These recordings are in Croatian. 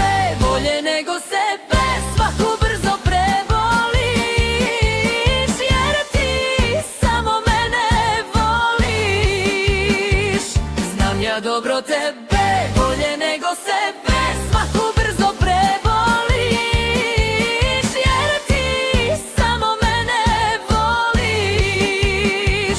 tebe, bolje nego sebe, svaku brzo prevoliš, jer ti samo mene voliš. Znam ja dobro tebe, bolje nego sebe, svaku brzo prevoliš, jer ti samo mene voliš.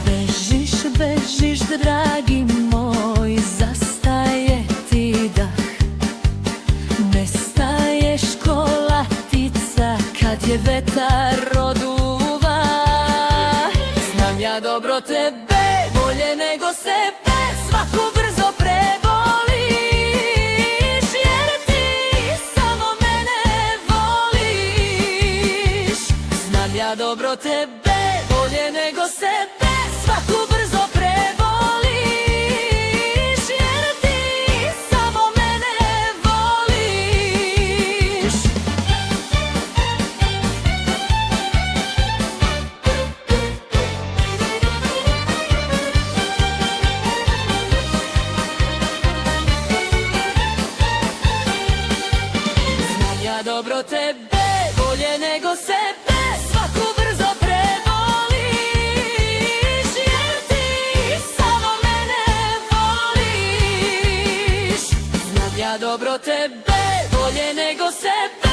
Bežiš, bežiš, dragi moj, zastaje ti dah. Nestaješ ko latica kad je vetar oduva. Znam ja dobro tebe, bolje nego sebe, svaku brzo prevoliš, jer ti samo mene voliš. Znam ja dobro tebe, bolje nego sebe, svaku brzo prevoliš, jer ti samo mene voliš. Znam ja dobro tebe, bolje nego sebe, svaku brzo prevoliš, jer ti samo mene voliš. Znam ja dobro tebe, bolje nego sebe,